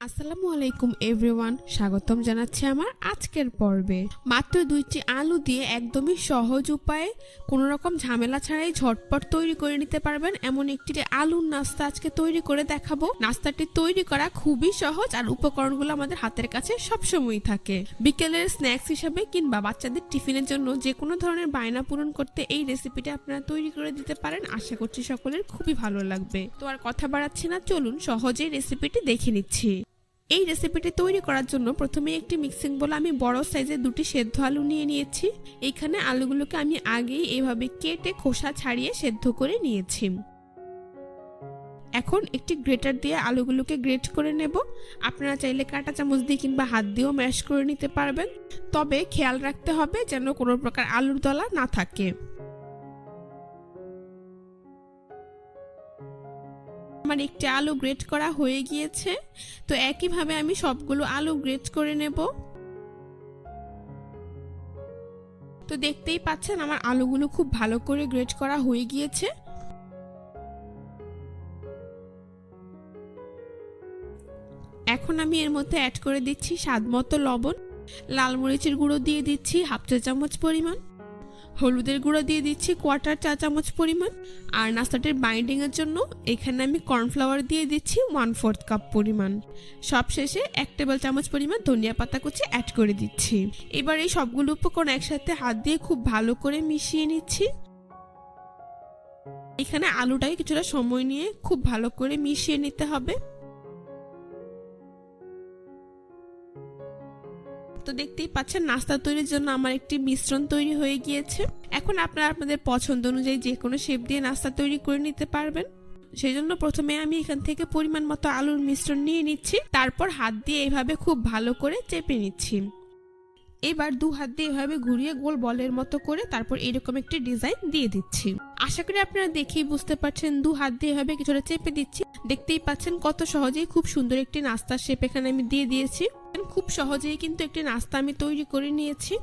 আসসালামু আলাইকুম এভরিওয়ান, স্বাগতম জানাচ্ছি আমার আজকের পর্বে। মাত্র 2টি আলু দিয়ে একদমই সহজ উপায়ে কোনো রকম ঝামেলা ছাড়াই ঝটপট তৈরি করে নিতে পারবেন এমন একটি আলুর নাস্তা আজকে তৈরি করে দেখাবো। নাস্তাটি তৈরি করা খুবই সহজ আর উপকরণগুলো আমাদের হাতের কাছে সবসময়ই থাকে। বিকেলের স্ন্যাক্স হিসেবে কিংবা বাচ্চাদের টিফিনের জন্য যে কোনো ধরনের বায়না পূরণ করতে এই রেসিপিটা আপনারা তৈরি করে দিতে পারেন। আশা করছি সকলের খুবই ভালো লাগবে। তো আর কথা বাড়াচ্ছি না, চলুন সহজেই রেসিপিটি দেখে নিচ্ছি। এই রেসিপিটি তৈরি করার জন্য প্রথমে একটি মিক্সিং বোলে আমি বড় সাইজের 2টি সেদ্ধ আলু নিয়ে নিয়েছি। এইখানে আলুগুলোকে আমি আগেই এভাবে কেটে খোসা ছাড়িয়ে সেদ্ধ করে নিয়েছি। এখন একটি গ্রেটার দিয়ে আলুগুলোকে গ্রেট করে নেব। আপনারা চাইলে কাঁটা চামচ দিয়ে কিংবা হাত দিয়েও ম্যাশ করে নিতে পারবেন, তবে খেয়াল রাখতে হবে যেন কোনো প্রকার আলুর দলা না থাকে। আমার একটি আলু গ্রেট করা হয়ে গিয়েছে, তো একইভাবে আমি সবগুলো আলু গ্রেট করে নেব। তো দেখতেই পাচ্ছেন আমার আলুগুলো খুব ভালো করে গ্রেট করা হয়ে গিয়েছে। এখন আমি এর মধ্যে অ্যাড করে দিচ্ছি স্বাদমতো লবণ, লাল মরিচের গুঁড়ো দিয়ে দিচ্ছি 1/2 চা চামচ পরিমাণ, হলুদের গুঁড়ো দিয়ে দিচ্ছি 1/4 চা চামচ পরিমাণ, আর নাস্তাটির বাইন্ডিং এর জন্য এখানে আমি কর্নফ্লাওয়ার দিয়ে দিচ্ছি 1/4 কাপ পরিমাণ। সবশেষে 1 টেবিল চামচ পরিমাণ ধনিয়া পাতা কুচি অ্যাড করে দিচ্ছি। এবার এই সবগুলো উপকরণ একসাথে হাত দিয়ে খুব ভালো করে মিশিয়ে নিচ্ছি। এখানে আলুটাকে কিছুটা সময় নিয়ে খুব ভালো করে মিশিয়ে নিতে হবে। তো দেখতেই পাচ্ছেন নাস্তা তৈরির জন্য আমার একটি মিশ্রণ তৈরি হয়ে গিয়েছে। এখন আপনারা আপনাদের পছন্দ অনুযায়ী যে কোনো শেপ দিয়ে নাস্তা তৈরি করে নিতে পারবেন। সেই জন্য প্রথমে আমি এখান থেকে পরিমাণ মতো আলুর মিশ্রণ নিয়ে নিচ্ছি, তারপর হাত দিয়ে এভাবে খুব ভালো করে চেপে নিচ্ছি। এবার 2 হাত দিয়ে এভাবে ঘুরিয়ে গোল বলের মতো করে তারপর এরকম একটি ডিজাইন দিয়ে দিচ্ছি। আশা করি আপনারা দেখেই বুঝতে পারছেন 2 হাত দিয়ে এভাবে কিছুটা চেপে দিচ্ছি। দেখতেই পাচ্ছেন কত সহজেই খুব সুন্দর একটি নাস্তার শেপ এখানে আমি দিয়ে দিয়েছি। খুব সহজেই কিন্তু একটি নাস্তা আমি তৈরি করে নিয়েছি।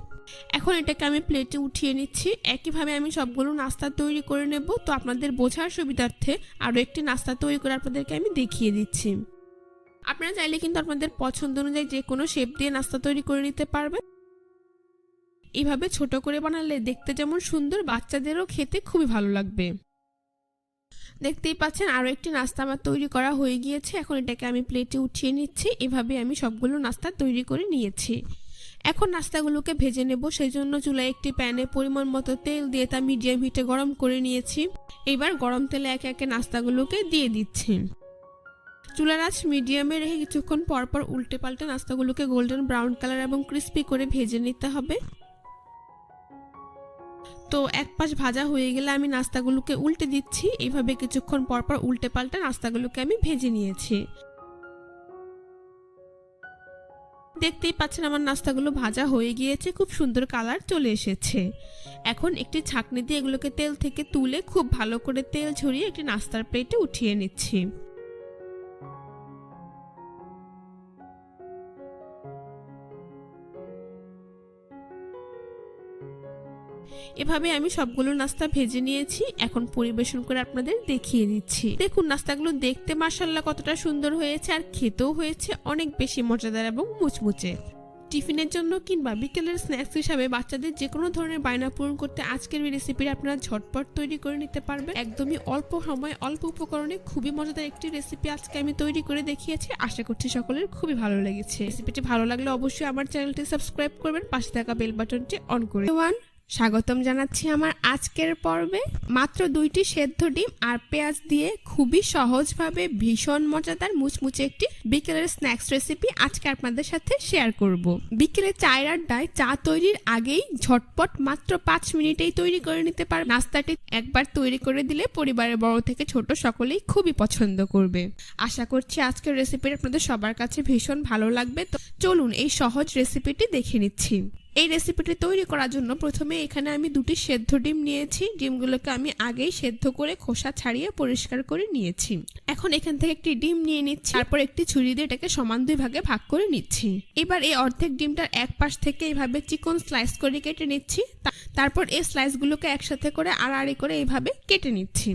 এখন এটাকে আমি প্লেটে উঠিয়ে নিচ্ছি। একইভাবে আমি সবগুলো নাস্তা তৈরি করে নেব। তো আপনাদের বোঝার সুবিধার্থে আরও একটি নাস্তা তৈরি করে আপনাদেরকে আমি দেখিয়ে দিচ্ছি। আপনারা চাইলে কিন্তু আপনাদের পছন্দ অনুযায়ী যে কোনো শেপ দিয়ে নাস্তা তৈরি করে নিতে পারবেন। এইভাবে ছোট করে বানালে দেখতে যেমন সুন্দর, বাচ্চাদেরও খেতে খুবই ভালো লাগবে। দেখতেই পাচ্ছেন আরও একটি নাস্তা আমার তৈরি করা হয়ে গিয়েছে। এখন এটাকে আমি প্লেটে উঠিয়ে নিচ্ছি। এভাবে আমি সবগুলো নাস্তা তৈরি করে নিয়েছি। এখন নাস্তাগুলোকে ভেজে নেব। সেই জন্য চুলায় একটি প্যানে পরিমাণ মতো তেল দিয়ে তা মিডিয়াম হিটে গরম করে নিয়েছি। এবার গরম তেলে একে একে নাস্তাগুলোকে দিয়ে দিচ্ছি। চুলার আঁচ মিডিয়ামে রেখে কিছুক্ষণ পরপর উল্টে পাল্টে নাস্তাগুলোকে গোল্ডেন ব্রাউন কালার এবং ক্রিস্পি করে ভেজে নিতে হবে। তো এক পাশ ভাজা হয়ে গেলে আমি নাস্তাগুলোকে উল্টে দিচ্ছি। এইভাবে কিছুক্ষণ পরপর উল্টে পাল্টে নাস্তাগুলোকে আমি ভেজে নিয়েছি। দেখতেই পাচ্ছেন আমার নাস্তাগুলো ভাজা হয়ে গিয়েছে, খুব সুন্দর কালার চলে এসেছে। এখন একটি ছাঁকনি দিয়ে এগুলোকে তেল থেকে তুলে খুব ভালো করে তেল ঝরিয়ে একটি নাস্তার প্লেটে উঠিয়ে নিচ্ছি। এভাবে আমি সবগুলো নাস্তা ভেজে নিয়েছি। এখন পরিবেশন করে আপনাদের দেখিয়ে দিচ্ছি। দেখুন নাস্তাগুলো দেখতে মাশাআল্লাহ কতটা সুন্দর হয়েছে, আর খেতেও হয়েছে অনেক বেশি মজাদার এবং মুচমুচে। টিফিনের জন্য কিংবা বিকেলের স্ন্যাক্স হিসাবে বাচ্চাদের যে কোনো ধরনের বায়না পূরণ করতে আজকের এই রেসিপিটা আপনারা ঝটপট তৈরি করে নিতে পারবেন। একদমই অল্প সময় অল্প উপকরণে খুবই মজাদার একটি রেসিপি আজকে আমি তৈরি করে দেখিয়েছি। আশা করছি সকলের খুবই ভালো লেগেছে। রেসিপিটি ভালো লাগলে অবশ্যই আমার চ্যানেলটি সাবস্ক্রাইব করবেন, পাশে থাকা বেল বাটনটি অন করে স্বাগতম জানাচ্ছি আমার আজকের পর্বে। মাত্র 2টি সেদ্ধ ডিম আর পেঁয়াজ দিয়ে খুবই সহজভাবে ভীষণ মজাদার মুচমুচে একটি বিকেলের স্ন্যাক্স রেসিপি আজকে আপনাদের সাথে শেয়ার করব। বিকেলে চায়ের আড্ডায় চা তৈরির আগেই ঝটপট মাত্র 5 মিনিটেই তৈরি করে নিতে পারবেন। নাস্তাটি একবার তৈরি করে দিলে পরিবারের বড় থেকে ছোট সকলেই খুবই পছন্দ করবে। আশা করছি আজকের রেসিপিটা আপনাদের সবার কাছে ভীষণ ভালো লাগবে। তো চলুন এই সহজ রেসিপিটি দেখে নিচ্ছি। এই রেসিপিটি তৈরি করার জন্য প্রথমে এখানে আমি 2টি সেদ্ধ ডিম নিয়েছি। ডিমগুলোকে আমি আগেই সেদ্ধ করে খোসা ছাড়িয়ে পরিষ্কার করে নিয়েছি। এখন এখান থেকে একটি ডিম নিয়ে নিচ্ছি, তারপর একটি ছুরি দিয়ে এটাকে সমান 2 ভাগে ভাগ করে নিচ্ছি। এবার এই অর্ধেক ডিমটার এক পাশ থেকে এইভাবে চিকন স্লাইস করে কেটে নিচ্ছি। তারপর এই স্লাইসগুলোকে একসাথে করে আড়াআড়ি করে এইভাবে কেটে নিচ্ছি।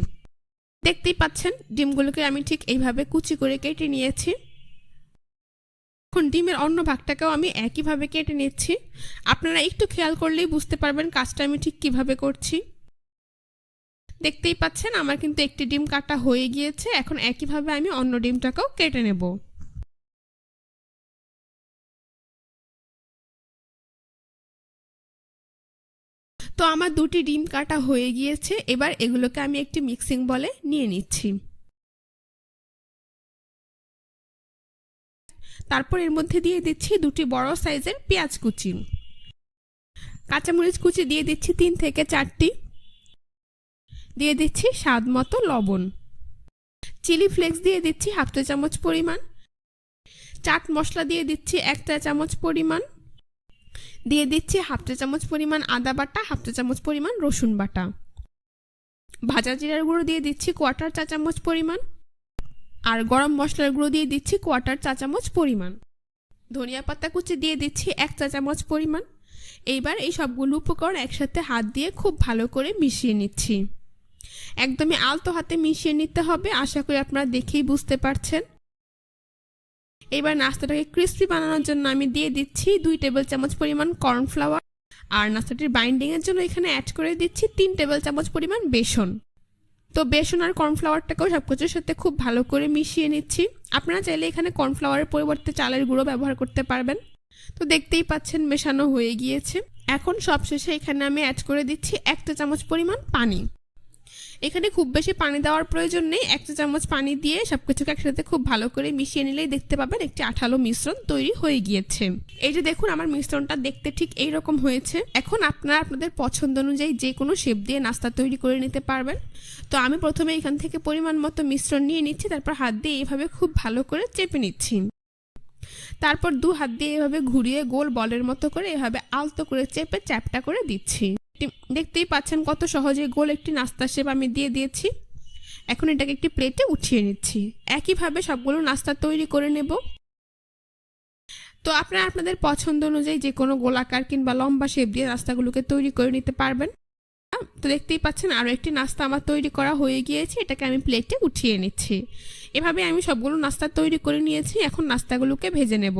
দেখতেই পাচ্ছেন ডিমগুলোকে আমি ঠিক এইভাবে কুচি করে কেটে নিয়েছি। ডিমের অন্য ভাগটাকেও আমি একইভাবে কেটে নিচ্ছি। আপনারা একটু খেয়াল করলেই বুঝতে পারবেন কাজটা আমি ঠিক কিভাবে করছি। দেখতেই পাচ্ছেন আমার কিন্তু একটি ডিম কাটা হয়ে গিয়েছে। এখন একইভাবে আমি অন্য ডিমটাকেও কেটে নেব। তো আমার দুটি ডিম কাটা হয়ে গিয়েছে। এবার এগুলোকে আমি একটি মিক্সিং বলে নিয়ে নিচ্ছি। তারপর এর মধ্যে দিয়ে দিচ্ছি দুটি বড় সাইজের পেঁয়াজ কুচি, কাঁচামরিচ কুচি দিয়ে দিচ্ছি 3 থেকে 4টি, দিয়ে দিচ্ছি স্বাদ মতো লবণ, চিলি ফ্লেক্স দিয়ে দিচ্ছি 1/2 চা চামচ পরিমাণ, চাট মশলা দিয়ে দিচ্ছি 1 চা চামচ পরিমাণ, দিয়ে দিচ্ছি 1/2 চা চামচ পরিমাণ আদা বাটা, 1/2 চা চামচ পরিমাণ রসুন বাটা, ভাজা জিরার গুঁড়ো দিয়ে দিচ্ছি 1/4 চা চামচ পরিমাণ, আর গরম মশলার গুঁড়ো দিয়ে দিচ্ছি 1/4 চা চামচ পরিমাণ, ধনিয়া পাতা কুচি দিয়ে দিচ্ছি 1 চা চামচ পরিমাণ। এইবার এই সবগুলো উপকরণ একসাথে হাত দিয়ে খুব ভালো করে মিশিয়ে নিচ্ছি। একদমই আলতো হাতে মিশিয়ে নিতে হবে, আশা করি আপনারা দেখেই বুঝতে পারছেন। এবার নাস্তাটাকে ক্রিস্পি বানানোর জন্য আমি দিয়ে দিচ্ছি 2 টেবিল চামচ পরিমাণ কর্নফ্লাওয়ার, আর নাস্তাটির বাইন্ডিং এর জন্য এখানে অ্যাড করে দিচ্ছি 3 টেবিল চামচ পরিমাণ বেসন। তো বেসন আর কর্নফ্লাওয়ারটাকেও সবকিছুর সাথে খুব ভালো করে মিশিয়ে নিচ্ছি। আপনারা চাইলে এখানে কর্নফ্লাওয়ারের পরিবর্তে চালের গুঁড়ো ব্যবহার করতে পারবেন। তো দেখতেই পাচ্ছেন মেশানো হয়ে গিয়েছে। এখন সবশেষে এখানে আমি অ্যাড করে দিচ্ছি 1 চা চামচ পরিমাণ পানি। এখানে খুব বেশি পানি দেওয়ার প্রয়োজন নেই, 1 চা চামচ পানি দিয়ে সবকিছুকে একসাথে খুব ভালো করে মিশিয়ে নিলেই দেখতে পাবেন একটি আঠালো মিশ্রণ তৈরি হয়ে গিয়েছে। এই যে দেখুন আমার মিশ্রণটা দেখতে ঠিক এই রকম হয়েছে। এখন আপনারা আপনাদের পছন্দ অনুযায়ী যে কোনো শেপ দিয়ে নাস্তা তৈরি করে নিতে পারবেন। তো আমি প্রথমে এখান থেকে পরিমাণ মতো মিশ্রণ নিয়ে নিচ্ছি, তারপর হাত দিয়ে এইভাবে খুব ভালো করে চেপে নিচ্ছি। তারপর 2 হাত দিয়ে এভাবে ঘুরিয়ে গোল বলের মতো করে এভাবে আলতো করে চেপে চ্যাপটা করে দিচ্ছি। দেখতেই পাচ্ছেন কত সহজে গোল একটি নাস্তা শেপ আমি দিয়ে দিয়েছি। এখন এটাকে একটি প্লেটে উঠিয়ে নিচ্ছি। একইভাবে সবগুলো নাস্তা তৈরি করে নেব। তো আপনারা আপনাদের পছন্দ অনুযায়ী যে কোনো গোলাকার কিংবা লম্বা শেপ দিয়ে নাস্তাগুলোকে তৈরি করে নিতে পারবেন। তো দেখতেই পাচ্ছেন আরও একটি নাস্তা আমার তৈরি করা হয়ে গিয়েছে, এটাকে আমি প্লেটে উঠিয়ে নিচ্ছি। এভাবে আমি সবগুলো নাস্তা তৈরি করে নিয়েছি। এখন নাস্তাগুলোকে ভেজে নেব।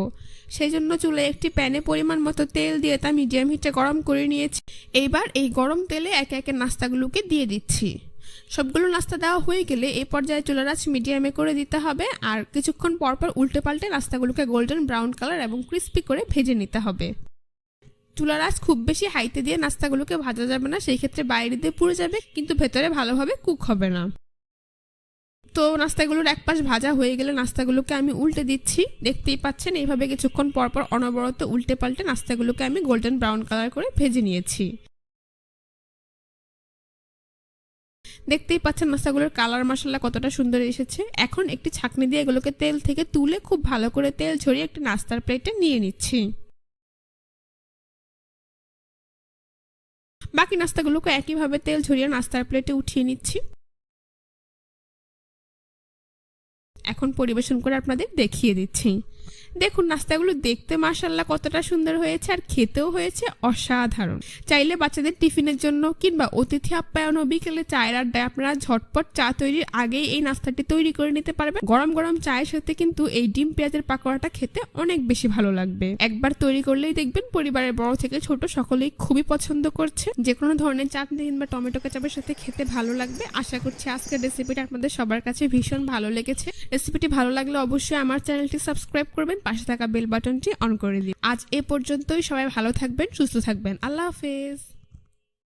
সেই জন্য চুলায় একটি প্যানে পরিমাণ মতো তেল দিয়ে তা মিডিয়াম হিটে গরম করে নিয়েছি। এইবার এই গরম তেলে একে একে নাস্তাগুলোকে দিয়ে দিচ্ছি। সবগুলো নাস্তা দেওয়া হয়ে গেলে এই পর্যায়ে চুলার আঁচ মিডিয়ামে করে দিতে হবে, আর কিছুক্ষণ পরপর উল্টে পাল্টে নাস্তাগুলোকে গোল্ডেন ব্রাউন কালার এবং ক্রিস্পি করে ভেজে নিতে হবে। চুলার আঁচ খুব বেশি হাইতে দিয়ে নাস্তাগুলোকে ভাজা যাবে না, সেই ক্ষেত্রে বাইরে দিয়ে পুড়ে যাবে কিন্তু ভেতরে ভালোভাবে কুক হবে না। তো নাস্তাগুলোর এক পাশ ভাজা হয়ে গেলে নাস্তাগুলোকে আমি উল্টে দিচ্ছি। দেখতেই পাচ্ছেন এইভাবে কিছুক্ষণ পরপর অনবরত উল্টে পাল্টে নাস্তাগুলোকে আমি গোল্ডেন ব্রাউন কালার করে ভেজে নিয়েছি। দেখতেই পাচ্ছেন নাস্তাগুলোর কালার মাশাআল্লাহ কতটা সুন্দর এসেছে। এখন একটি ছাঁকনি দিয়ে এগুলোকে তেল থেকে তুলে খুব ভালো করে তেল ঝরিয়ে একটি নাস্তার প্লেটে নিয়ে নিচ্ছি। বাকি নাস্তাগুলোকে একইভাবে তেল ঝরিয়ে নাস্তার প্লেটে উঠিয়ে নিচ্ছি। এখন পরিবেশন করে আপনাদের দেখিয়ে দিচ্ছি। দেখুন নাস্তাগুলো দেখতে মাশাআল্লাহ কতটা সুন্দর হয়েছে, আর খেতেও হয়েছে অসাধারণ। চাইলে বাচ্চাদের টিফিনের জন্য কিংবা অতিথি আপ্যায়ন ও বিকেলে চায়ের আড্ডায় আপনারা ঝটপট চা তৈরির আগেই এই নাস্তাটি তৈরি করে নিতে পারবেন। গরম গরম চায়ের সাথে কিন্তু এই ডিম পেঁয়াজের পাকোড়াটা খেতে অনেক বেশি ভালো লাগবে। একবার তৈরি করলেই দেখবেন পরিবারের বড় থেকে ছোট সকলেই খুবই পছন্দ করছে। যে কোনো ধরনের চাটনি কিংবা টমেটো কেচাপের সাথে খেতে ভালো লাগবে। আশা করছি আজকের রেসিপিটা আপনাদের সবার কাছে ভীষণ ভালো লেগেছে। রেসিপিটি ভালো লাগলে অবশ্যই আমার চ্যানেলটি সাবস্ক্রাইব করবেন, পাশে থাকা বেল বাটনটি অন করে দিন। আজ এ পর্যন্তই। সবাই ভালো থাকবেন, সুস্থ থাকবেন। আল্লাহ হাফেজ।